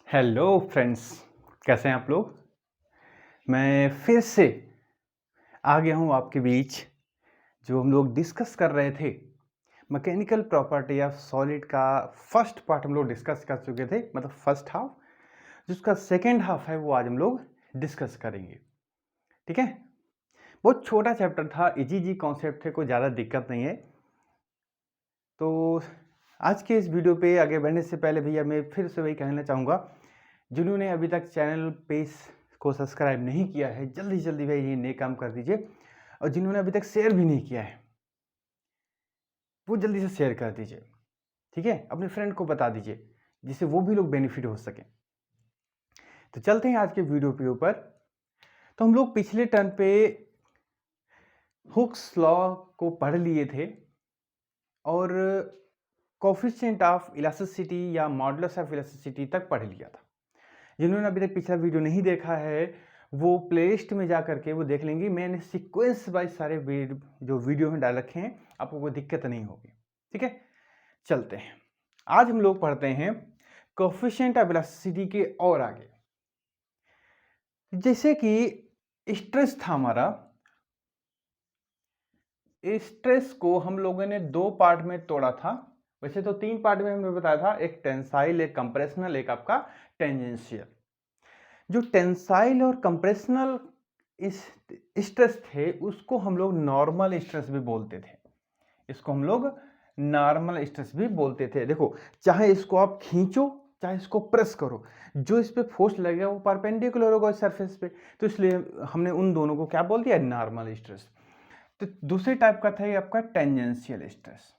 Hello friends, कैसे हैं आप लोग। मैं फिर से आ गया हूँ आपके बीच। जो हम लोग डिस्कस कर रहे थे मैकेनिकल प्रॉपर्टी ऑफ सॉलिड का फर्स्ट पार्ट हम लोग डिस्कस कर चुके थे, मतलब फर्स्ट हाफ। जिसका सेकेंड हाफ है वो आज हम लोग डिस्कस करेंगे। ठीक है, बहुत छोटा चैप्टर था, इजी कॉन्सेप्ट थे, कोई ज़्यादा दिक्कत नहीं है। तो आज के इस वीडियो पे आगे बढ़ने से पहले भैया मैं फिर से वही कहना चाहूँगा, जिन्होंने अभी तक चैनल पेज को सब्सक्राइब नहीं किया है जल्दी जल्दी भाई ये नए काम कर दीजिए, और जिन्होंने अभी तक शेयर भी नहीं किया है वो जल्दी से शेयर कर दीजिए। ठीक है, अपने फ्रेंड को बता दीजिए जिससे वो भी लोग बेनिफिट हो सके। तो चलते हैं आज के वीडियो के ऊपर। तो हम लोग पिछले टर्न पे हुक्स लॉ को पढ़ लिए थे और कोफिशिएंट ऑफ इलास्टिसिटी या मॉडुलस ऑफ इलास्टिसिटी तक पढ़ लिया था। जिन्होंने अभी तक पिछला वीडियो नहीं देखा है वो प्लेलिस्ट में जा करके वो देख लेंगे। मैंने सीक्वेंस वाइज सारे जो वीडियो में डाल रखे हैं, आपको कोई दिक्कत नहीं होगी। ठीक है, चलते हैं। आज हम लोग पढ़ते हैं कोफिशिएंट ऑफ इलास्टिसिटी के और आगे। जैसे कि स्ट्रेस था हमारा, स्ट्रेस को हम लोगों ने दो पार्ट में तोड़ा था। वैसे तो तीन पार्ट में हमने बताया था, एक टेंसाइल, एक कंप्रेशनल, एक आपका टेंजेंशियल। जो टेंसाइल और कंप्रेशनल स्ट्रेस थे उसको हम लोग नॉर्मल स्ट्रेस भी बोलते थे। इसको हम लोग नॉर्मल स्ट्रेस भी बोलते थे। देखो, चाहे इसको आप खींचो चाहे इसको प्रेस करो, जो इस पे फोर्स लगेगा वो परपेंडिकुलर होगा सरफेस पे, तो इसलिए हमने उन दोनों को क्या बोल दिया, नॉर्मल स्ट्रेस। तो दूसरे टाइप का था ये आपका टेंजेंशियल स्ट्रेस,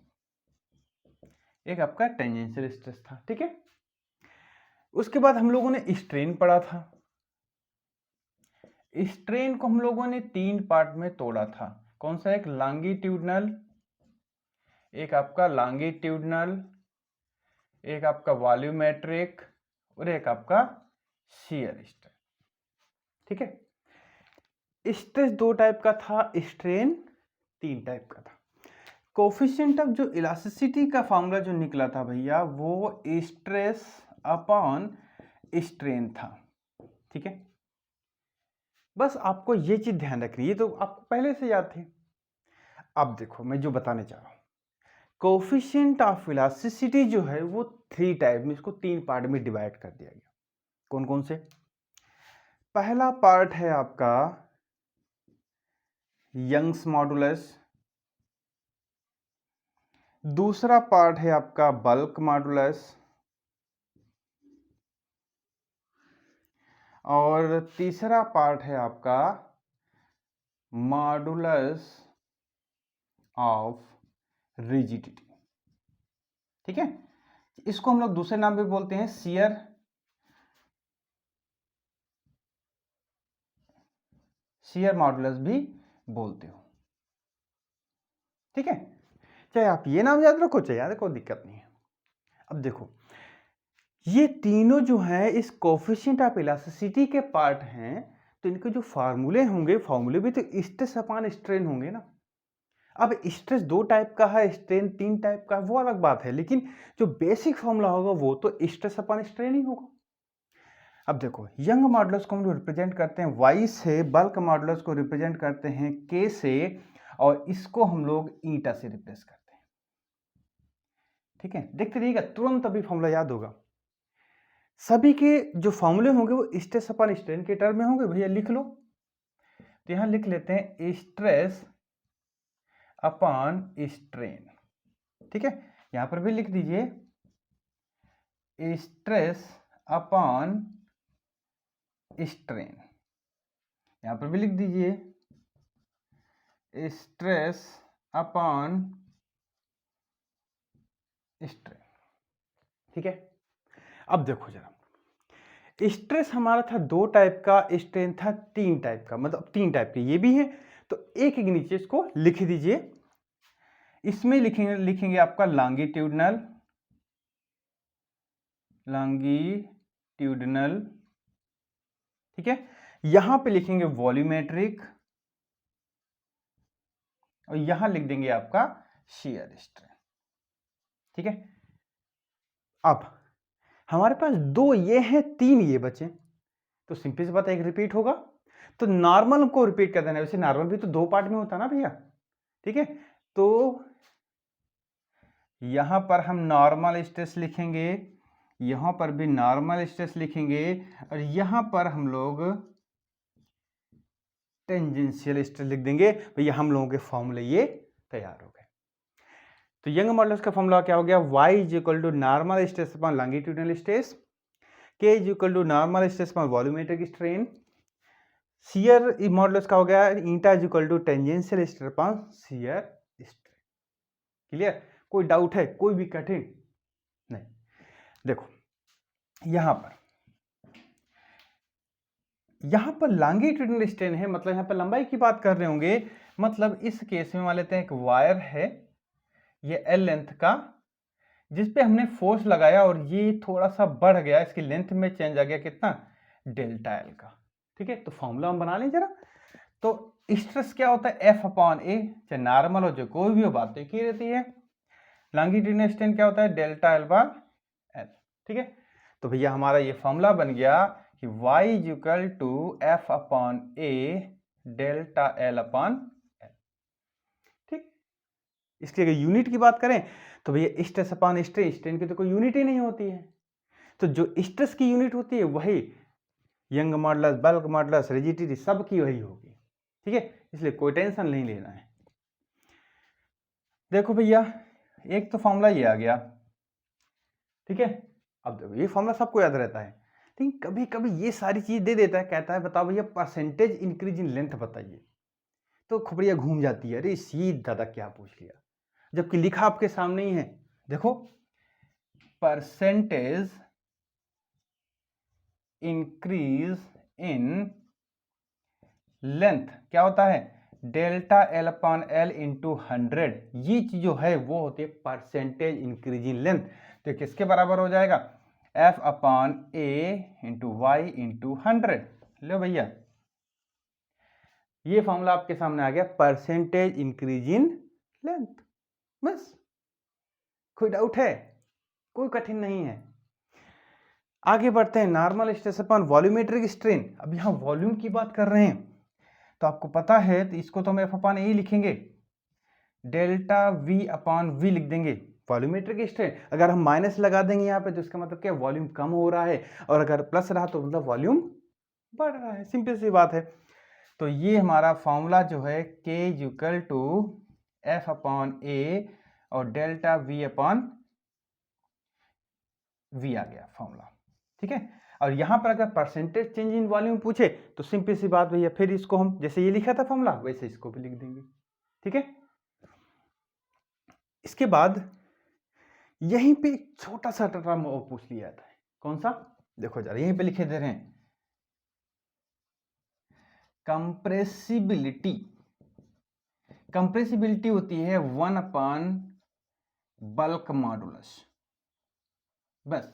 एक आपका टेंजेंशियल स्ट्रेस था। ठीक है, उसके बाद हम लोगों ने स्ट्रेन पढ़ा था। स्ट्रेन को हम लोगों ने तीन पार्ट में तोड़ा था। कौन सा, एक लॉन्गिट्यूडनल, एक आपका लॉन्गिट्यूडनल, एक आपका वॉल्यूमेट्रिक और एक आपका शियर स्ट्रेन। ठीक है, स्ट्रेस दो टाइप का था, स्ट्रेन तीन टाइप का था। कोफिशिएंट ऑफ जो इलास्टिसिटी का फॉर्मूला जो निकला था भैया वो स्ट्रेस अपॉन स्ट्रेन था। ठीक है, बस आपको ये चीज ध्यान रखनी है, ये तो आपको पहले से याद थे। अब देखो मैं जो बताने जा रहा हूं, कोफिशिएंट ऑफ इलास्टिसिटी जो है वो थ्री टाइप में, इसको तीन पार्ट में डिवाइड कर दिया गया। कौन कौन से, पहला पार्ट है आपका यंग्स मॉडुलस, दूसरा पार्ट है आपका बल्क मॉडुलस, और तीसरा पार्ट है आपका मॉडुलस ऑफ रिजिडिटी। ठीक है, इसको हम लोग दूसरे नाम पे बोलते हैं शियर मॉडुलस भी बोलते हो। ठीक है, चाहे आप ये नाम याद रखो चाहे याद रखो, दिक्कत नहीं है। अब देखो ये तीनों जो है इस कोफिशिएंट ऑफ इलास्टिसिटी के पार्ट हैं, तो इनके जो फार्मूले होंगे, फार्मूले भी तो स्ट्रेस अपॉन स्ट्रेन होंगे ना। अब स्ट्रेस दो टाइप का है, स्ट्रेन तीन टाइप का है, वो अलग बात है, लेकिन जो बेसिक फॉर्मूला होगा वो तो स्ट्रेस अपॉन स्ट्रेन ही होगा। अब देखो, यंग मॉडुलस को हम लोग रिप्रेजेंट करते हैं वाई से, बल्क मॉडुलस को रिप्रेजेंट करते हैं के से, और इसको हम लोग ईटा से रिप्लेस करते हैं। ठीक है, देखते रहिएगा तुरंत अभी फॉर्मूला याद होगा। सभी के जो फॉर्मूले होंगे वो स्ट्रेस अपॉन स्ट्रेन के टर्म में होंगे। भैया लिख लो, तो यहां लिख लेते हैं स्ट्रेस अपॉन स्ट्रेन। ठीक है, यहां पर भी लिख दीजिए स्ट्रेस अपॉन स्ट्रेन, यहां पर भी लिख दीजिए स्ट्रेस अपॉन स्ट्रेन। ठीक है, अब देखो जरा, स्ट्रेस हमारा था दो टाइप का, स्ट्रेन था तीन टाइप का, मतलब तीन टाइप के ये भी है। तो एक एक नीचे इसको लिख दीजिए। इसमें लिखेंगे आपका लॉन्गिट्यूडनल, लॉन्गिट्यूडनल। ठीक है, यहां पे लिखेंगे वॉल्यूमेट्रिक, और यहां लिख देंगे आपका शियर स्ट्रेन। ठीक है, अब हमारे पास 2 ये हैं, 3 ये बचे, तो सिंपल सी बात है, एक रिपीट होगा, तो नॉर्मल को रिपीट कर देना। वैसे नॉर्मल भी तो 2 पार्ट में होता है ना भैया, ठीक है। तो यहां पर हम नॉर्मल स्ट्रेस लिखेंगे, यहां पर भी नॉर्मल स्ट्रेस लिखेंगे, और यहां पर हम लोग टेंजेंशियल स्ट्रेस लिख देंगे। भैया हम लोगों के फॉर्मूले ये तैयार हो गए। तो यंग मॉडुलस का फॉर्मूला क्या हो गया, y is equal to normal stress upon longitudinal stress, k is equal to normal stress upon volumetric strain, shear modulus का हो गया eta is equal to tangential stress upon shear strain. Clear? कोई doubt है, कोई भी कठिन नहीं। देखो यहां पर लॉन्गिट्यूडिनल स्ट्रेन है, मतलब यहां पर लंबाई की बात कर रहे होंगे। मतलब इस केस में मान लेते हैं एक वायर है, ये L लेंथ का, जिस पे हमने फोर्स लगाया और ये थोड़ा सा बढ़ गया, इसकी लेंथ में चेंज आ गया कितना, डेल्टा एल का। ठीक है, तो फॉर्मूला हम बना लें जरा। तो स्ट्रेस क्या होता है, F अपॉन ए, चाहे नॉर्मल हो चाहे कोई भी हो, बात तो एक ही रहती है। लॉन्गिट्यूडिनल स्ट्रेन क्या होता है, डेल्टा एल बाय एल। ठीक है, तो भैया हमारा ये फॉर्मूला बन गया कि y is equal to F upon A delta L upon L. ठीक, इसकी अगर यूनिट की बात करें तो भैया स्ट्रेस अपॉन स्ट्रेन, स्ट्रेन की तो कोई यूनिट ही नहीं होती है, तो जो स्ट्रेस की यूनिट होती है वही young modulus, bulk modulus, rigidity सब की वही होगी। ठीक है, इसलिए कोई टेंशन नहीं लेना है। देखो भैया एक तो फॉर्मूला ये आ गया, ठीक है। अब देखो ये फॉर्मूला सबको याद रहता है, लेकिन कभी कभी ये सारी चीज दे देता है, कहता है बताओ भैया परसेंटेज इंक्रीज इन लेंथ बताइए, तो खोपड़िया घूम जाती है, अरे सीधा दादा क्या पूछ लिया, जबकि लिखा आपके सामने ही है। देखो परसेंटेज इंक्रीज इन लेंथ क्या होता है, delta L upon L into 100, ये चीज जो है वो होती है परसेंटेज इंक्रीज इन लेंथ। तो किसके बराबर हो जाएगा, एफ अपॉन ए इंटू वाई इंटू 100। लो भैया ये फॉर्मूला आपके सामने आ गया, परसेंटेज इंक्रीज इन लेंथ। बस, कोई डाउट है, कोई कठिन नहीं है। आगे बढ़ते हैं, normal stress upon volumetric strain. अब यहां वॉल्यूम की बात कर रहे हैं, तो आपको पता है तो इसको तो हम एफ अपॉन ए लिखेंगे, डेल्टा वी अपॉन वी लिख देंगे वॉल्यूमेट्रिक स्ट्रेन। अगर हम माइनस लगा देंगे यहाँ पे तो इसका मतलब क्या, वॉल्यूम कम हो रहा है, और अगर प्लस रहा तो मतलब वॉल्यूम बढ़ रहा है, सिंपल सी बात है। तो ये हमारा फॉर्मूला जो है K equal to F upon A और डेल्टा वी अपॉन वी आ गया फॉर्मूला। ठीक है, और यहां पर अगर परसेंटेज चेंज इन वॉल्यूम पूछे तो सिंपल सी बात भैया, फिर इसको हम जैसे ये लिखा था फॉर्मूला वैसे इसको भी लिख देंगे। ठीक है, इसके बाद यहीं पे छोटा सा टर्म पूछ लिया जाता है, कौन सा, देखो जरा यहीं पे लिखे दे रहे हैं, कंप्रेसिबिलिटी। कंप्रेसिबिलिटी होती है 1 अपॉन बल्क मॉडुलस, बस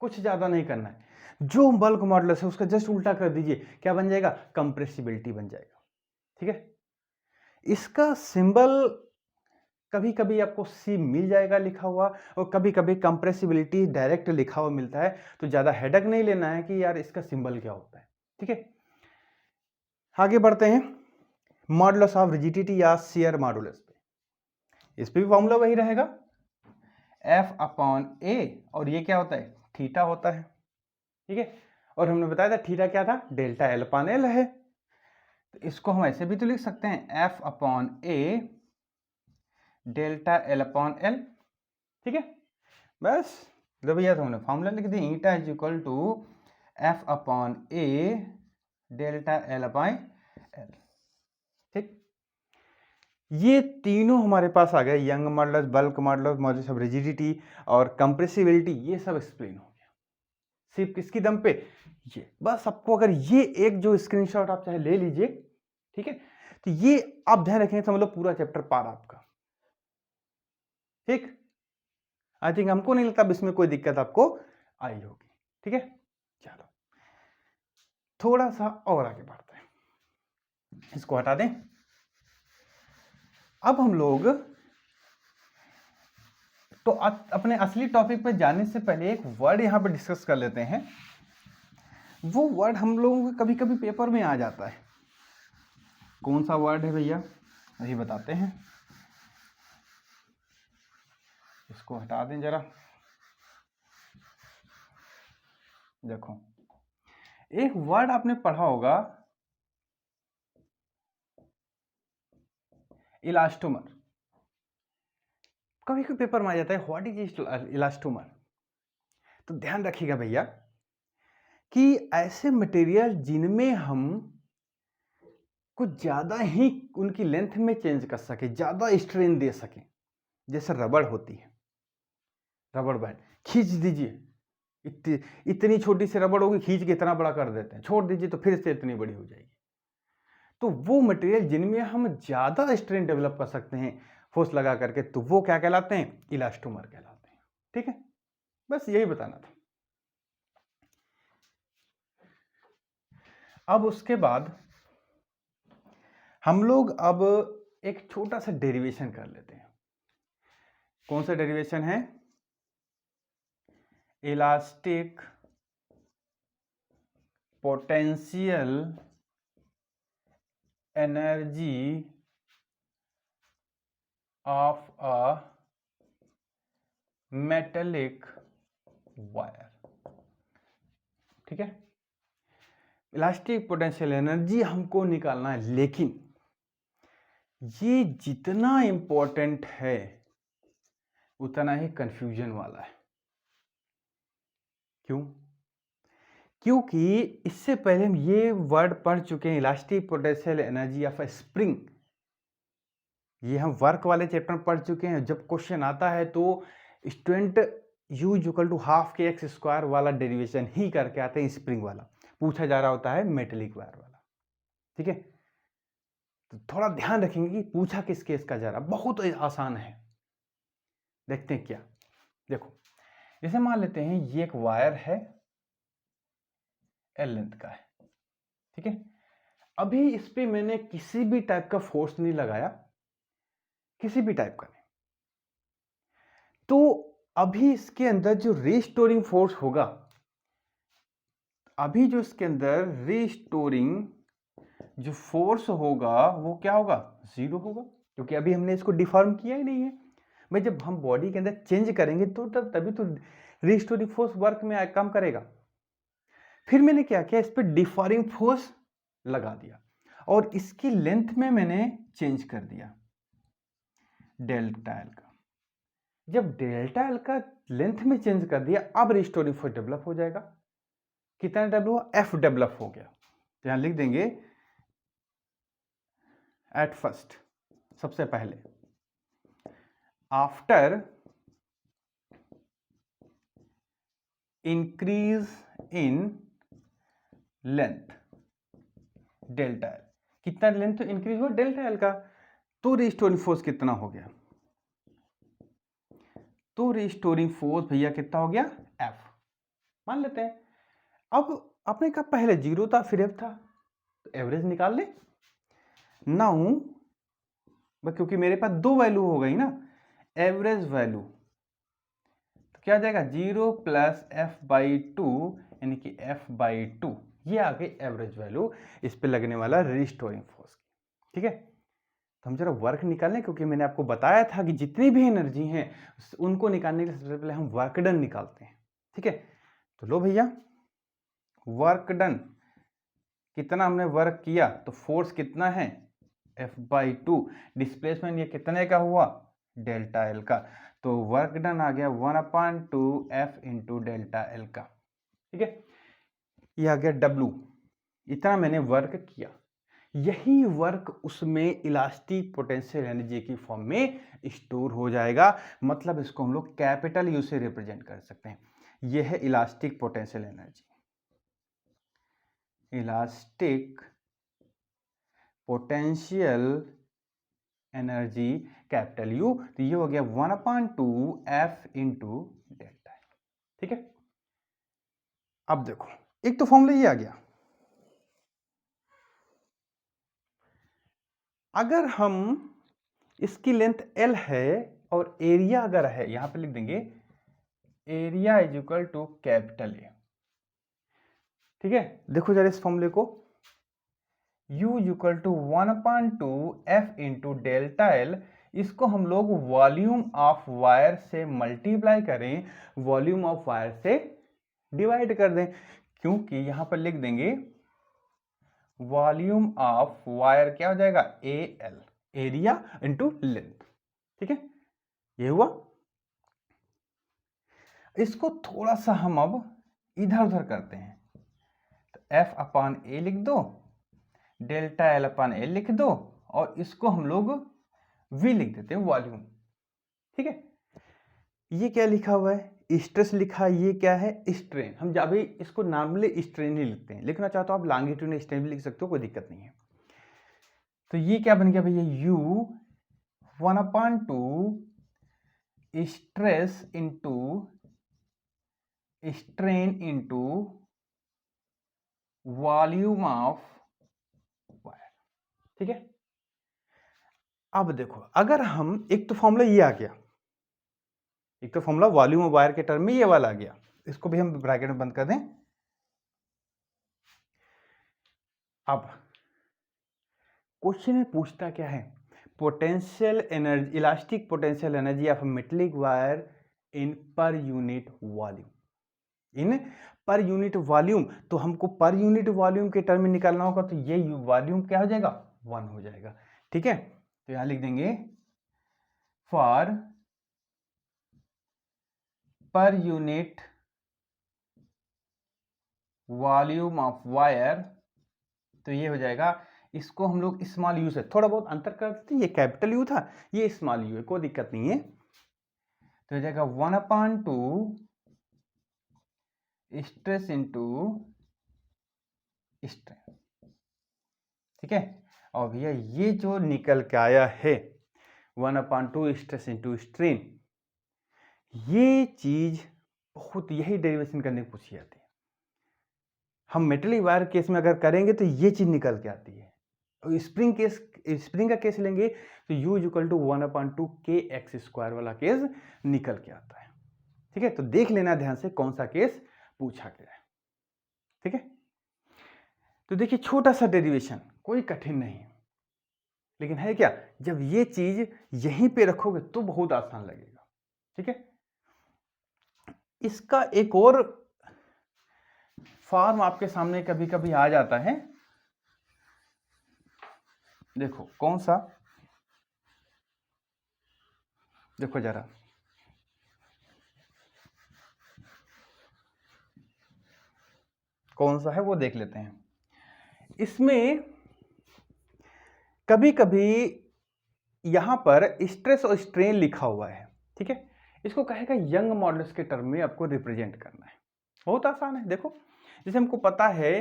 कुछ ज्यादा नहीं करना है, जो बल्क मॉडुलस है उसका जस्ट उल्टा कर दीजिए, क्या बन जाएगा, कंप्रेसिबिलिटी बन जाएगा। ठीक है, इसका सिंबल कभी कभी आपको सी मिल जाएगा लिखा हुआ, और कभी कभी कंप्रेसिबिलिटी डायरेक्ट लिखा हुआ मिलता है, तो ज्यादा हेडेक नहीं लेना है कि यार इसका सिंबल क्या होता है। ठीक है, आगे बढ़ते हैं, मॉडुलस ऑफ रिजिडिटी या शियर मॉडुलस पे, इस पे भी फॉर्मूला वही रहेगा, एफ अपॉन ए, और ये क्या होता है, थीटा होता है। ठीक है, और हमने बताया था थीटा क्या था, डेल्टा एल अपॉन एल है, तो इसको हम ऐसे भी तो लिख सकते हैं, F upon A delta L upon L. ठीक है, बस तो भैया तो हमने फॉर्मूला लिख दिया, eta is equal to F upon A delta L upon L. ठीक, ये तीनों हमारे पास आ गए, Young modulus, bulk modulus, modulus of rigidity और कंप्रेसिबिलिटी, ये सब एक्सप्लेन हो गया सिर्फ किसकी दम पे, ये बस। आपको अगर ये एक जो स्क्रीनशॉट आप चाहे ले लीजिए, ठीक है, तो ये आप ध्यान रखेंगे समझ लो पूरा चैप्टर पार आपका। ठीक, आई थिंक हमको नहीं लगता अब इसमें कोई दिक्कत आपको आई होगी। ठीक है, चलो थोड़ा सा और आगे बढ़ते हैं, इसको हटा दें। अब हम लोग तो अपने असली टॉपिक पे जाने से पहले एक वर्ड यहाँ पे डिस्कस कर लेते हैं। वो वर्ड हम लोगों को कभी कभी पेपर में आ जाता है। कौन सा वर्ड है भैया, अभी बताते हैं। इसको हटा दें जरा। देखो, एक वर्ड आपने पढ़ा होगा, इलास्टोमर। कभी कभी पेपर में आ जाता है, व्हाट इज इलास्टोमर। तो ध्यान रखिएगा भैया कि ऐसे मटेरियल जिनमें हम कुछ ज़्यादा ही उनकी लेंथ में चेंज कर सके, ज़्यादा स्ट्रेन दे सके, जैसे रबड़ होती है, रबड़ बैंड खींच दीजिए, इतनी छोटी सी रबड़ होगी, खींच के इतना बड़ा कर देते हैं, छोड़ दीजिए तो फिर से इतनी बड़ी हो जाएगी। तो वो मटेरियल जिनमें हम ज़्यादा स्ट्रेन डेवलप कर सकते हैं फोर्स लगा करके, तो वो क्या कहलाते हैं, इलास्टोमर कहलाते हैं। ठीक है, बस यही बताना था। अब उसके बाद हम लोग अब एक छोटा सा डेरिवेशन कर लेते हैं। कौन सा डेरिवेशन है, elastic potential energy of a metallic wire. ठीक है, इलास्टिक पोटेंशियल एनर्जी हमको निकालना है, लेकिन ये जितना इंपॉर्टेंट है उतना ही कंफ्यूजन वाला है। क्यों? क्योंकि इससे पहले हम ये वर्ड पढ़ चुके हैं, elastic potential energy of a spring. ये हम वर्क वाले चैप्टर में पढ़ चुके हैं। जब क्वेश्चन आता है तो student U equal to half के एक्स स्क्वायर वाला डेरिवेशन ही करके आते हैं। स्प्रिंग वाला पूछा जा रहा होता है, मेटेलिक वायर वाला। ठीक है, तो थोड़ा ध्यान रखेंगे कि पूछा किस केस का जा रहा। बहुत आसान है, देखते हैं क्या। देखो, जैसे मान लेते हैं ये एक वायर है, L लेंथ का है। ठीक है, अभी इस पे मैंने किसी भी टाइप का फोर्स नहीं लगाया, किसी भी टाइप का नहीं। तो अभी इसके अंदर जो रीस्टोरिंग फोर्स होगा, अभी जो इसके अंदर रीस्टोरिंग जो फोर्स होगा वो क्या होगा, जीरो होगा, क्योंकि अभी हमने इसको डिफॉर्म किया ही नहीं है। भाई जब हम बॉडी के अंदर चेंज करेंगे तो तभी तो रीस्टोरिंग फोर्स वर्क में काम करेगा। फिर मैंने क्या किया, इस पर डिफॉर्मिंग फोर्स लगा दिया और इसकी लेंथ में मैंने चेंज कर दिया डेल्टा एल का। जब डेल्टा एल का लेंथ में चेंज कर दिया, अब रिस्टोरिंग फोर्स डेवलप हो जाएगा। कितना डेवलप हुआ, एफ डेवलप हो गया। तो यहां लिख देंगे एट फर्स्ट, सबसे पहले, after increase in length delta L, कितना लेंथ इंक्रीज हुआ डेल्टा एल का, तो रिस्टोरिंग फोर्स कितना हो गया, तो रिस्टोरिंग फोर्स भैया कितना हो गया, एफ मान लेते हैं। अब आपने कहा पहले जीरो था फिर एफ था, तो एवरेज निकाल ले। नाउ क्योंकि मेरे पास दो वैल्यू हो गई ना, एवरेज वैल्यू तो क्या आ जाएगा, 0 प्लस एफ बाई टू, यानी कि एफ बाई टू, ये आ गई एवरेज वैल्यू इस पे लगने वाला रिस्टोरिंग फोर्स की। ठीक है, तो हम जरा वर्क निकालें, क्योंकि मैंने आपको बताया था कि जितनी भी एनर्जी हैं उनको निकालने के लिए सबसे पहले हम वर्क डन निकालते हैं। ठीक है, तो लो भैया, वर्क डन कितना हमने वर्क किया, तो फोर्स कितना है, एफ बाई टू, डिस्प्लेसमेंट ये कितने का हुआ, डेल्टा एल का, तो वर्क डन आ गया 1/2 एफ इंटू डेल्टा एल का। ठीक है, ये आ गया डब्लू, इतना मैंने वर्क किया। यही वर्क उसमें इलास्टिक पोटेंशियल एनर्जी की फॉर्म में स्टोर हो जाएगा। मतलब इसको हम लोग कैपिटल यू से रिप्रेजेंट कर सकते हैं। यह है elastic potential energy, elastic potential energy capital you, तो ये हो गया 1/2 एफ इंटू डेल्टा। ठीक है, अब देखो एक तो फॉर्मूला ये आ गया। अगर हम इसकी लेंथ L है और एरिया अगर है, यहां पे लिख देंगे area is equal to capital A. ठीक है, देखो जरा इस फॉर्मूले को, U equal to 1/2 F into delta L, इसको हम लोग वॉल्यूम ऑफ वायर से मल्टीप्लाई करें, वॉल्यूम ऑफ वायर से डिवाइड कर दें, क्योंकि यहां पर लिख देंगे वॉल्यूम ऑफ वायर क्या हो जाएगा, AL, एरिया इंटू लेंथ। ठीक है, ये हुआ। इसको थोड़ा सा हम अब इधर उधर करते हैं, तो F/A लिख दो, डेल्टा L/L लिख दो, और इसको हम लोग V लिख देते हैं, वॉल्यूम। ठीक है, ये क्या लिखा हुआ है, स्ट्रेस लिखा है, ये क्या है, स्ट्रेन। हम जब भी इसको नॉर्मली स्ट्रेन ही लिखते हैं, लिखना चाहते हो आप लॉन्गिट्यूड स्ट्रेन भी लिख सकते हो, कोई दिक्कत नहीं है। तो ये क्या बन गया भैया, U 1/2 stress into strain into volume of wire. ठीक है, अब देखो, अगर हम, एक तो फॉर्मूला ये आ गया, एक तो फॉर्मूला वॉल्यूम ऑफ वायर के टर्म में ये वाला आ गया, इसको भी हम ब्रैकेट में बंद कर दें। अब क्वेश्चन में पूछता क्या है, potential energy, elastic potential energy of metallic wire in per unit volume, in per unit volume. तो हमको पर यूनिट वॉल्यूम के टर्म में निकालना होगा, तो ये वॉल्यूम क्या हो जाएगा, 1 हो जाएगा। ठीक है, तो यहां लिख देंगे for per unit volume of wire, तो ये हो जाएगा, इसको हम लोग स्मॉल यू से थोड़ा बहुत अंतर कर देते हैं, ये कैपिटल यू था, ये स्मॉल यू है, कोई दिक्कत नहीं है। तो हो जाएगा 1/2 स्ट्रेस इंटू स्ट्रेन। ठीक है, और भैया ये जो निकल के आया है 1/2 स्ट्रेस इंटू स्ट्रेन, ये चीज बहुत, यही डेरिवेशन करने की पूछी जाती है। हम मेटलिक वायर केस में अगर करेंगे तो ये चीज निकल के आती है। स्प्रिंग केस, स्प्रिंग का केस लेंगे तो U इक्वल टू 1/2 kx² वाला केस निकल के आता है। ठीक है, तो देख लेना ध्यान से कौन सा केस पूछा गया है। ठीक है, तो देखिए छोटा सा डेरिवेशन, कोई कठिन नहीं है, लेकिन है क्या, जब ये चीज यहीं पे रखोगे तो बहुत आसान लगेगा। ठीक है, इसका एक और फॉर्म आपके सामने कभी कभी आ जाता है, देखो कौन सा, देखो जरा, कौन सा है वो देख लेते हैं। इसमें कभी कभी यहां पर स्ट्रेस और स्ट्रेन लिखा हुआ है। ठीक है, इसको कहेगा यंग मॉडुलस के टर्म में आपको रिप्रेजेंट करना है, बहुत आसान है। देखो जैसे हमको पता है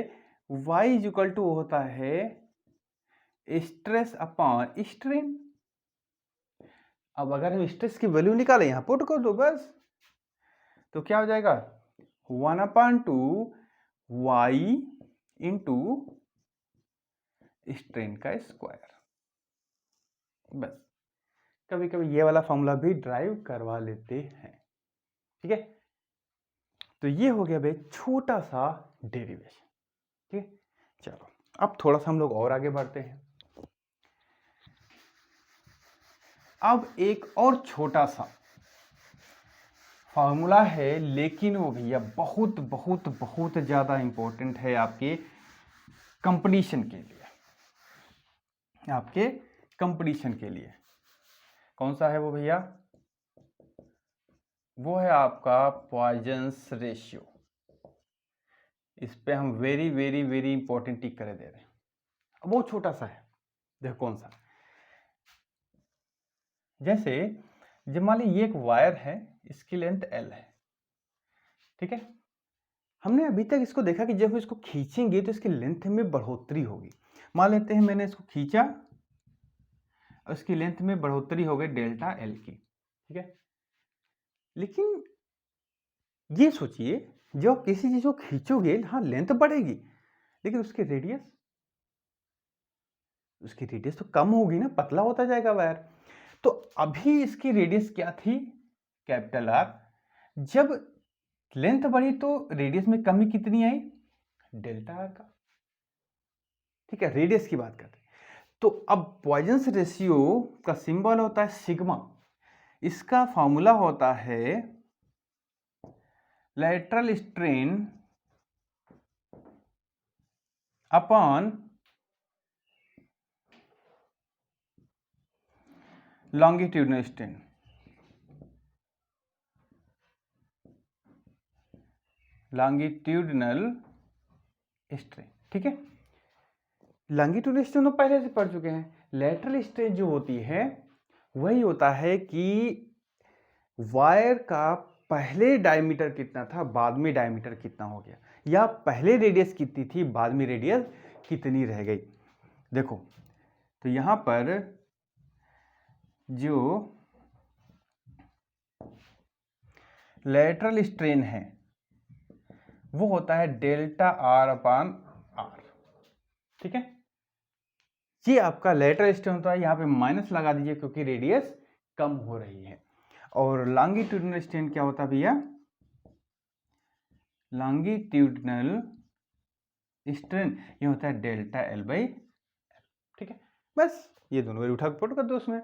y इक्वल टू होता है स्ट्रेस अपॉन स्ट्रेन। अब अगर हम स्ट्रेस की वैल्यू निकालें, यहां पुट कर दो बस, तो क्या हो जाएगा 1/2 y इंटू स्ट्रेन का स्क्वायर। बस कभी कभी ये वाला फॉर्मूला भी ड्राइव करवा लेते हैं। ठीक है, तो ये हो गया भाई छोटा सा डेरिवेशन। ठीक है, चलो अब थोड़ा सा हम लोग और आगे बढ़ते हैं। अब एक और छोटा सा फॉर्मूला है, लेकिन वो भैया बहुत बहुत बहुत ज्यादा इंपॉर्टेंट है आपके कंपटीशन के लिए, आपके कंपटीशन के लिए। कौन सा है वो भैया, वो है आपका पॉइजन्स रेशियो। इस पे हम वेरी वेरी वेरी इंपॉर्टेंट टिक करे दे रहे हैं। अब वो छोटा सा है, देखो कौन सा, जैसे जब मान ली ये एक वायर है, इसकी लेंथ L है। ठीक है, हमने अभी तक इसको देखा कि जब इसको खींचेंगे तो इसकी लेंथ में बढ़ोतरी होगी। मान लेते हैं मैंने इसको खींचा, उसकी लेंथ में बढ़ोतरी हो गई डेल्टा L की। ठीक है, लेकिन ये सोचिए जब किसी चीज को खींचोगे, हाँ लेंथ बढ़ेगी, लेकिन उसकी रेडियस तो कम होगी ना, पतला होता जाएगा वायर। तो अभी इसकी रेडियस क्या थी, कैपिटल आर। जब लेंथ बढ़ी तो रेडियस में कमी कितनी आई, डेल्टा आर का। ठीक है, रेडियस की बात करते हैं। तो अब पॉइजन्स रेशियो का सिंबल होता है सिग्मा। इसका फॉर्मूला होता है lateral strain upon longitudinal strain. Longitudinal strain, ठीक है। लॉन्गिट्यूडनल स्ट्रेन तो पहले से पढ़ चुके हैं। लेटरल स्ट्रेन जो होती है वही होता है कि वायर का पहले डायमीटर कितना था, बाद में डायमीटर कितना हो गया, या पहले रेडियस कितनी थी, बाद में रेडियस कितनी रह गई। देखो तो यहां पर जो लेटरल स्ट्रेन है वो होता है डेल्टा आर अपान आर, ठीक है। ये आपका लेटरल स्ट्रेन होता है, यहां पे माइनस लगा दीजिए क्योंकि रेडियस कम हो रही है। और लॉन्गिट्यूडनल स्ट्रेन क्या होता है भैया, लॉन्गिट्यूडनल स्ट्रेन ये होता है डेल्टा एल बाई, ठीक है। बस ये दोनों वैल्यू उठा के पुट कर दो उसमें।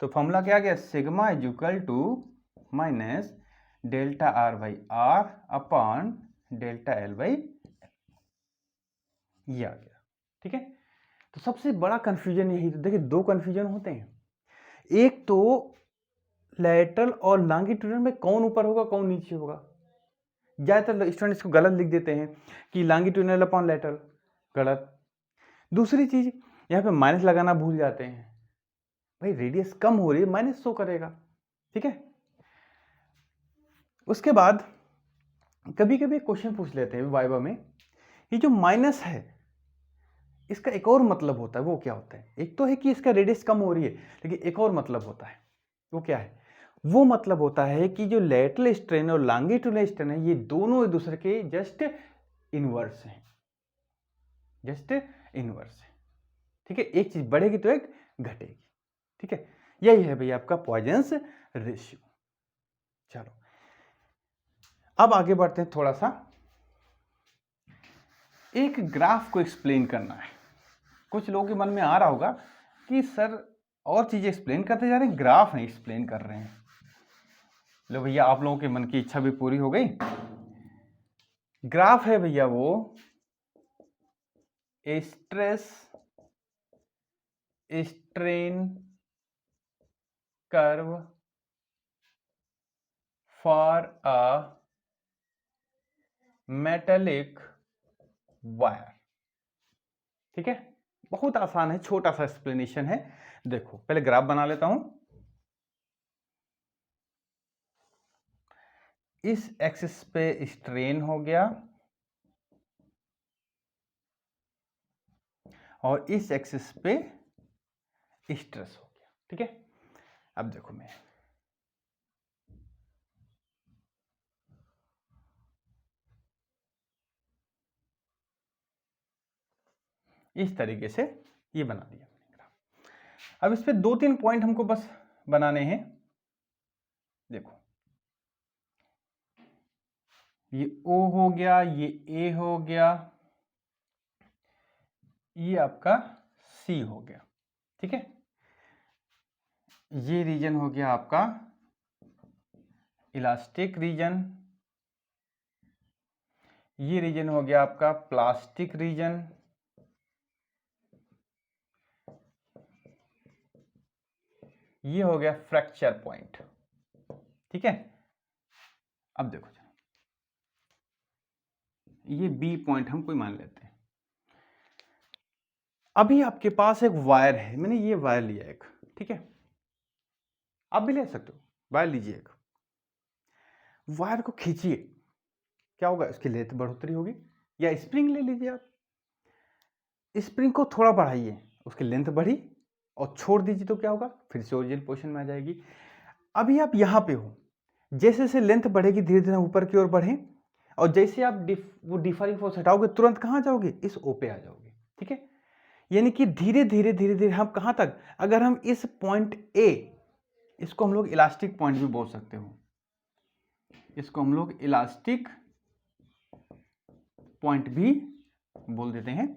तो फॉर्मूला क्या आ गया, sigma is equal to minus delta R by R upon delta L by, ये आ गया, ठीक है। तो सबसे बड़ा कंफ्यूजन यही, तो देखिए दो कंफ्यूजन होते हैं। एक तो लेटरल और लॉन्गिट्यूडनल में कौन ऊपर होगा कौन नीचे होगा। ज्यादातर स्टूडेंट इसको गलत लिख देते हैं कि लॉन्गिट्यूडनल अपॉन लेटरल, गलत। दूसरी चीज यहाँ पे माइनस लगाना भूल जाते हैं, भाई रेडियस कम हो रही है माइनस शो करेगा, ठीक है। उसके बाद कभी कभी क्वेश्चन पूछ लेते हैं वाइवा में, ये जो माइनस है इसका एक और मतलब होता है, वो क्या होता है। एक तो है कि इसका रेडियस कम हो रही है, लेकिन एक और मतलब होता है, वो क्या है, वो मतलब होता है कि जो लेटरल स्ट्रेन और लॉन्गिट्यूडनल स्ट्रेन है ये दोनों एक दूसरे के जस्ट इनवर्स हैं, जस्ट इनवर्स है, ठीक है। एक चीज बढ़ेगी तो एक घटेगी, ठीक है। यही है भैया आपका पॉइजन्स रेशियो। चलो अब आगे बढ़ते हैं, थोड़ा सा एक ग्राफ को एक्सप्लेन करना है। कुछ लोगों के मन में आ रहा होगा कि सर और चीजें एक्सप्लेन करते जा रहे हैं, ग्राफ नहीं एक्सप्लेन कर रहे हैं। लो भैया आप लोगों के मन की इच्छा भी पूरी हो गई। ग्राफ है भैया वो stress strain curve for a metallic wire, ठीक है। बहुत आसान है, छोटा सा एक्सप्लेनेशन है। देखो पहले ग्राफ बना लेता हूं। इस एक्सिस पे स्ट्रेन हो गया और इस एक्सिस पे स्ट्रेस हो गया, ठीक है। अब देखो मैं इस तरीके से ये बना दिया ग्राफ। अब इस पे दो तीन पॉइंट हमको बस बनाने हैं। देखो ये O हो गया, ये A हो गया, ये आपका C हो गया, ठीक है। ये रीजन हो गया आपका इलास्टिक रीजन, ये रीजन हो गया आपका प्लास्टिक रीजन, ये हो गया फ्रैक्चर पॉइंट, ठीक है। अब देखो ये बी पॉइंट हम कोई मान लेते हैं। अभी आपके पास एक वायर है, मैंने ये वायर लिया एक, ठीक है। आप भी ले सकते हो, वायर लीजिए एक, वायर को खींचिए, क्या होगा, इसकी लेंथ बढ़ोतरी होगी। या स्प्रिंग ले लीजिए आप, स्प्रिंग को थोड़ा बढ़ाइए, उसकी लेंथ बढ़ी, और छोड़ दीजिए तो क्या होगा, फिर से ओरिजिनल पोजीशन में आ जाएगी। अभी आप यहाँ पे हो, जैसे जैसे लेंथ बढ़ेगी धीरे धीरे ऊपर की ओर बढ़े, और जैसे आप वो डिफरिंग फोर्स हटाओगे तुरंत कहाँ जाओगे, इस ओ पे आ जाओगे, ठीक है। यानी कि धीरे धीरे धीरे धीरे हम कहाँ तक, अगर हम इस पॉइंट ए इसको हम लोग इलास्टिक पॉइंट भी बोल सकते हो, इसको हम लोग इलास्टिक पॉइंट भी बोल देते हैं।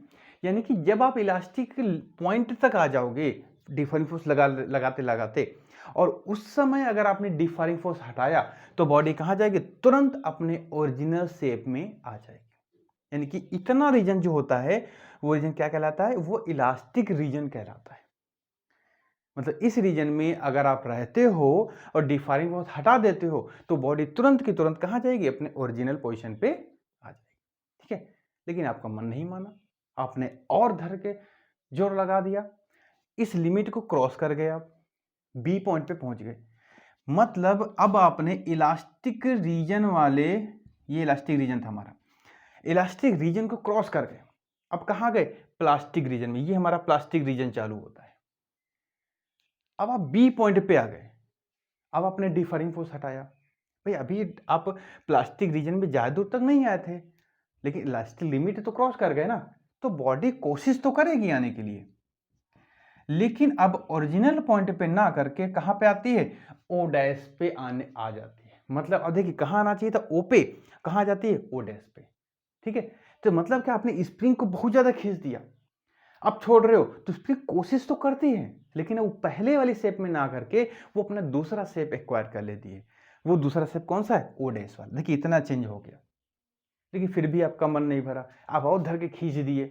यानी कि जब आप इलास्टिक पॉइंट तक आ जाओगे डिफरिंग फोर्स लगाते लगाते, और उस समय अगर आपने डिफरिंग फोर्स हटाया तो बॉडी कहाँ जाएगी, तुरंत अपने ओरिजिनल शेप में आ जाएगी। यानी कि इतना रीजन जो होता है वो रीजन क्या कहलाता है, वो इलास्टिक रीजन कहलाता है। मतलब इस रीजन में अगर आप रहते हो और डिफरिंग फोर्स हटा देते हो तो बॉडी तुरंत की तुरंत कहाँ जाएगी, अपने ओरिजिनल पोजीशन पे आ जाएगी। ठीक है, लेकिन आपका मन नहीं माना, आपने और धर के जोर लगा दिया, इस लिमिट को क्रॉस कर गए, आप बी पॉइंट पे पहुंच गए। मतलब अब आपने इलास्टिक रीजन वाले, ये इलास्टिक रीजन था हमारा, इलास्टिक रीजन को क्रॉस कर गए, अब कहाँ गए, प्लास्टिक रीजन में। ये हमारा प्लास्टिक रीजन चालू होता है। अब आप बी पॉइंट पे आ गए, अब आपने डिफरिंग फोर्स हटाया। भाई अभी आप प्लास्टिक रीजन में ज़्यादा दूर तक नहीं आए थे, लेकिन इलास्टिक लिमिट तो क्रॉस कर गए ना, तो बॉडी कोशिश तो करेगी आने के लिए, लेकिन अब ओरिजिनल पॉइंट पे ना करके कहाँ पे आती है, ओ डैश पे आने आ जाती है। मतलब अब देखिए कहाँ आना चाहिए था, ओ पे, कहाँ जाती है, ओ डैश पे। ठीक है, तो मतलब क्या, आपने स्प्रिंग को बहुत ज़्यादा खींच दिया, अब छोड़ रहे हो तो स्प्रिंग कोशिश तो करती है, लेकिन वो पहले वाली शेप में ना करके वो अपना दूसरा शेप एक्वायर कर लेती है। वो दूसरा शेप कौन सा है, ओ डैश वाला। देखिए इतना चेंज हो गया, लेकिन फिर भी आपका मन नहीं भरा, आप और धर के खींच दिए,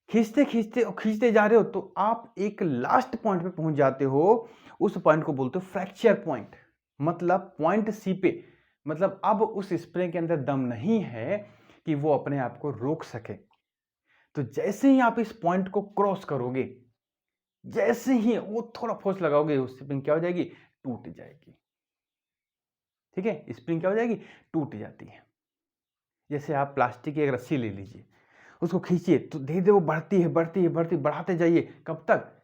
खींचते खींचते और खींचते जा रहे हो तो आप एक लास्ट पॉइंट पे पहुंच जाते हो। उस पॉइंट को बोलते हो फ्रैक्चर पॉइंट, मतलब पॉइंट सी पे। मतलब अब उस स्प्रिंग के अंदर दम नहीं है कि वो अपने आप को रोक सके। तो जैसे ही आप इस पॉइंट को क्रॉस करोगे, जैसे ही वो थोड़ा फोर्स लगाओगे, उस स्प्रिंग क्या हो जाएगी, टूट जाएगी। ठीक है, स्प्रिंग क्या हो जाएगी, टूट जाती है। जैसे आप प्लास्टिक की एक रस्सी ले लीजिए, उसको खींचिए तो धीरे धीरे वो बढ़ती है बढ़ती है बढ़ती, बढ़ाते जाइए, कब तक,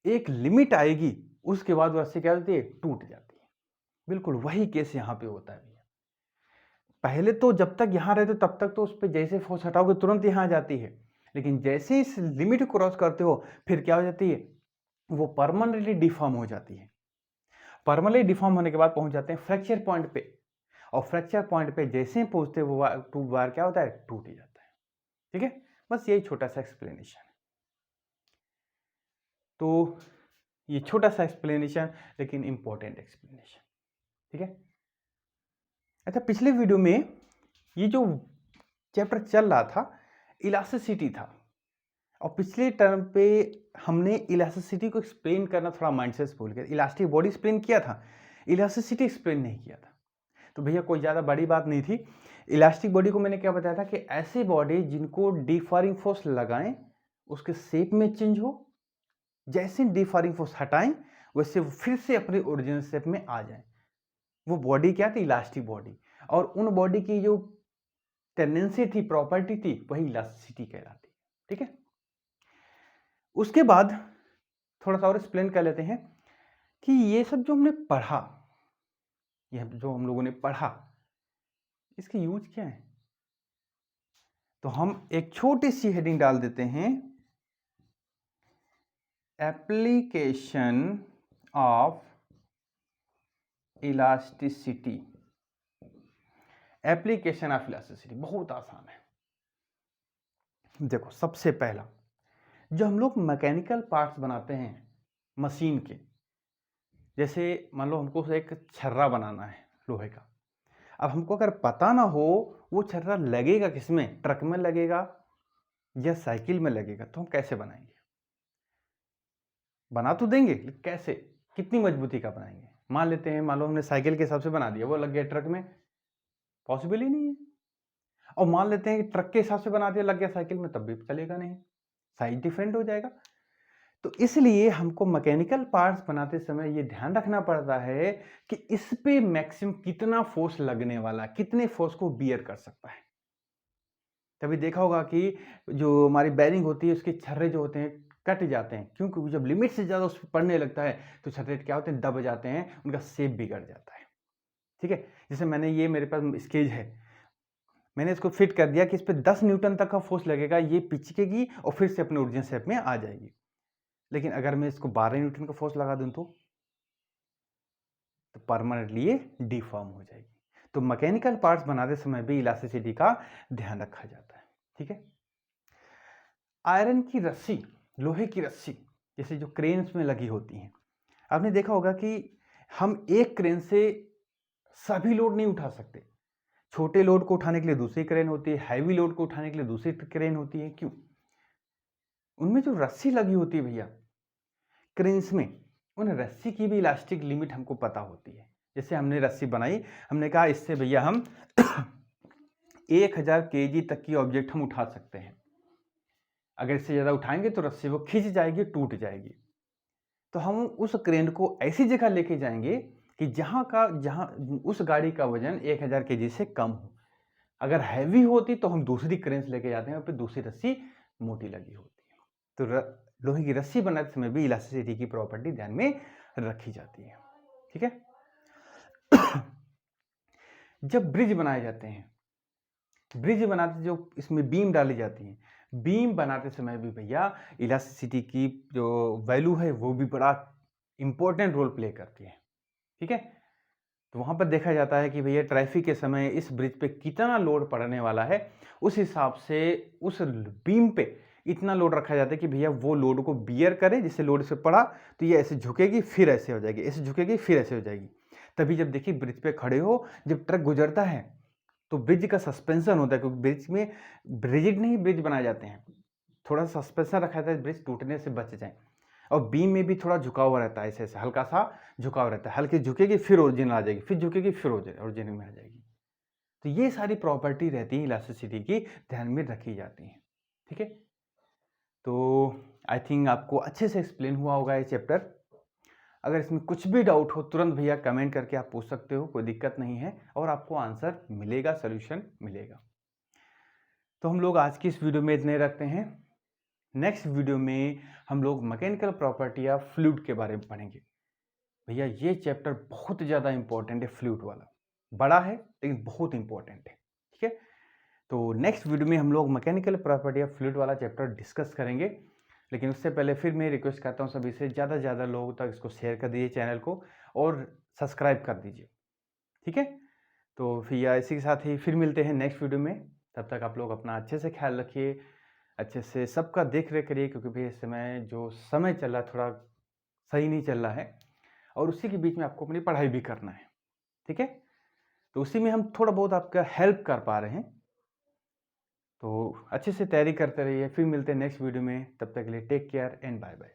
एक लिमिट आएगी, उसके बाद वो रस्सी क्या होती है, टूट जाती है। बिल्कुल वही केस यहाँ पे होता है भैया। पहले तो जब तक यहाँ रहते तब तक तो उस पर जैसे फोर्स हटाओगे तुरंत यहाँ आ जाती है, लेकिन जैसे इस लिमिट को क्रॉस करते हो फिर क्या हो जाती है, वो परमानेंटली डिफॉर्म हो जाती है। परमानेंटली डिफॉर्म होने के बाद पहुंच जाते हैं फ्रैक्चर पॉइंट पे, और फ्रैक्चर पॉइंट पे जैसे ही पहुंचते वो बार क्या होता है, टूट जाता है। ठीक है, बस यही छोटा सा एक्सप्लेनेशन है। तो ये छोटा सा एक्सप्लेनेशन, लेकिन इंपॉर्टेंट एक्सप्लेनेशन। ठीक है, अच्छा पिछले वीडियो में ये जो चैप्टर चल रहा था इलास्टिसिटी था, और पिछले टर्म पे हमने इलास्टिसिटी को एक्सप्लेन करना थोड़ा माइंड से भूल गए। इलास्टिक बॉडी एक्सप्लेन किया था, इलास्टिसिटी एक्सप्लेन नहीं किया था। तो भैया कोई ज़्यादा बड़ी बात नहीं थी। इलास्टिक बॉडी को मैंने क्या बताया था कि ऐसी बॉडी जिनको डिफरिंग फोर्स लगाएं उसके शेप में चेंज हो, जैसे डिफरिंग फोर्स हटाएं वैसे वो फिर से अपने ओरिजिनल शेप में आ जाए। वो बॉडी क्या थी, इलास्टिक बॉडी। और उन बॉडी की जो टेंडेंसी थी, प्रॉपर्टी थी, वही इलास्टिसिटी कहलाती है। ठीक है, उसके बाद थोड़ा सा और एक्सप्लेन कर लेते हैं कि ये सब जो हमने पढ़ा, ये जो हम लोगों ने पढ़ा, इसके यूज क्या है। तो हम एक छोटी सी हेडिंग डाल देते हैं, application of elasticity. Application of elasticity बहुत आसान है। देखो सबसे पहला, जो हम लोग मैकेनिकल पार्ट्स बनाते हैं मशीन के, जैसे मान लो हमको एक छर्रा बनाना है लोहे का, अब हमको अगर पता ना हो वो छर्रा लगेगा किसमें, ट्रक में लगेगा या साइकिल में लगेगा, तो हम कैसे बनाएंगे, बना तो देंगे लेकिन कैसे, कितनी मजबूती का बनाएंगे। मान लेते हैं, मान लो हमने साइकिल के हिसाब से बना दिया, वो लग गया ट्रक में, पॉसिबल ही नहीं है। और मान लेते हैं कि ट्रक के हिसाब से बना दिया, लग गया साइकिल में, तब भी चलेगा नहीं, साइज डिफरेंट हो जाएगा। तो इसलिए हमको मैकेनिकल पार्ट्स बनाते समय ये ध्यान रखना पड़ता है कि इस पे मैक्सिमम कितना फोर्स लगने वाला, कितने फोर्स को बियर कर सकता है। तभी देखा होगा कि जो हमारी बैरिंग होती है उसके छर्रे जो होते हैं कट जाते हैं, क्योंकि जब लिमिट से ज़्यादा उस पर पड़ने लगता है तो छर्रे क्या होते हैं, दब जाते हैं, उनका शेप बिगड़ जाता है। ठीक है, जैसे मैंने ये मेरे पास स्केज है, मैंने इसको फिट कर दिया कि इस पर 10 न्यूटन तक का फोर्स लगेगा, ये पिचकेगी और फिर से अपने ओरिजिनल शेप में आ जाएगी। लेकिन अगर मैं इसको 12 न्यूटन का फोर्स लगा दूं तो तो परमानेंटली ये डिफॉर्म हो जाएगी। तो मैकेनिकल पार्ट्स बनाते समय भी इलास्टिसिटी का ध्यान रखा जाता है। ठीक है। आयरन की रस्सी, लोहे की रस्सी जैसे जो क्रेन्स में लगी होती हैं, आपने देखा होगा कि हम एक क्रेन से सभी लोड नहीं उठा सकते। छोटे लोड को उठाने के लिए दूसरी क्रेन होती है, हैवी लोड को उठाने के लिए दूसरी क्रेन होती है। क्यों? उनमें जो रस्सी लगी होती है भैया क्रेन्स में, उन रस्सी की भी इलास्टिक लिमिट हमको पता होती है। जैसे हमने रस्सी बनाई, हमने कहा इससे भैया हम 1000 kg तक की ऑब्जेक्ट हम उठा सकते हैं। अगर इससे ज़्यादा उठाएंगे तो रस्सी वो खिंच जाएगी, टूट जाएगी। तो हम उस क्रेन को ऐसी जगह लेके जाएंगे कि जहां उस गाड़ी का वजन 1000 kg से कम हो। अगर हैवी होती तो हम दूसरी क्रेन से लेके जाते हैं, फिर दूसरी रस्सी मोटी लगी होती है। तो लोहे की रस्सी बनाते समय भी इलास्टिसिटी की प्रॉपर्टी ध्यान में रखी जाती है। ठीक है। जब ब्रिज बनाए जाते हैं, ब्रिज बनाते जो इसमें बीम डाली जाती है, बीम बनाते समय भी भैया इलास्टिसिटी की जो वैल्यू है वो भी बड़ा इंपॉर्टेंट रोल प्ले करती है। ठीक है। तो वहां पर देखा जाता है कि भैया ट्रैफिक के समय इस ब्रिज पे कितना लोड पड़ने वाला है, उस हिसाब से उस बीम पे इतना लोड रखा जाता है कि भैया वो लोड को बियर करे। जिससे लोड से पड़ा तो ये ऐसे झुकेगी, फिर ऐसे हो जाएगी, ऐसे झुकेगी, फिर ऐसे हो जाएगी। तभी जब देखिए ब्रिज पे खड़े हो, जब ट्रक गुजरता है तो ब्रिज का सस्पेंशन होता है, क्योंकि ब्रिज में रिजिड नहीं ब्रिज बनाए जाते हैं, थोड़ा सा सस्पेंशन रखा जाता है ब्रिज टूटने से बच जाए। और बीम में भी थोड़ा झुकाव हुआ रहता है, ऐसे ऐसे हल्का सा झुकाव रहता है, हल्की झुकेगी फिर ओरिजिनल आ जाएगी, फिर झुकेगी फिर ओरिजिनल में आ जाएगी। तो ये सारी प्रॉपर्टी रहती है इलास्टिसिटी की, ध्यान में रखी जाती है। ठीक है। तो आई थिंक आपको अच्छे से एक्सप्लेन हुआ होगा ये चैप्टर। अगर इसमें कुछ भी डाउट हो तुरंत भैया कमेंट करके आप पूछ सकते हो, कोई दिक्कत नहीं है, और आपको आंसर मिलेगा, सोल्यूशन मिलेगा। तो हम लोग आज की इस वीडियो में इतने रखते हैं। नेक्स्ट वीडियो में हम लोग मैकेनिकल प्रॉपर्टी या फ्लूइड के बारे में पढ़ेंगे। भैया ये चैप्टर बहुत ज़्यादा इंपॉर्टेंट है, फ्लूइड वाला बड़ा है लेकिन बहुत इंपॉर्टेंट है। ठीक है। तो नेक्स्ट वीडियो में हम लोग मैकेनिकल प्रॉपर्टी या फ्लूइड वाला चैप्टर डिस्कस करेंगे। लेकिन उससे पहले फिर मैं रिक्वेस्ट करता हूँ सभी से, ज़्यादा से ज़्यादा लोगों तक इसको शेयर कर दीजिए चैनल को, और सब्सक्राइब कर दीजिए। ठीक है। तो फिर इसी के साथ ही फिर मिलते हैं नेक्स्ट वीडियो में। तब तक आप लोग अपना अच्छे से ख्याल रखिए, अच्छे से सबका देख रेख करिए, क्योंकि भाई इस समय जो समय चल रहा है थोड़ा सही नहीं चल रहा है, और उसी के बीच में आपको अपनी पढ़ाई भी करना है। ठीक है। तो उसी में हम थोड़ा बहुत आपका हेल्प कर पा रहे हैं। तो अच्छे से तैयारी करते रहिए। फिर मिलते हैं नेक्स्ट वीडियो में, तब तक के लिए take care and bye bye.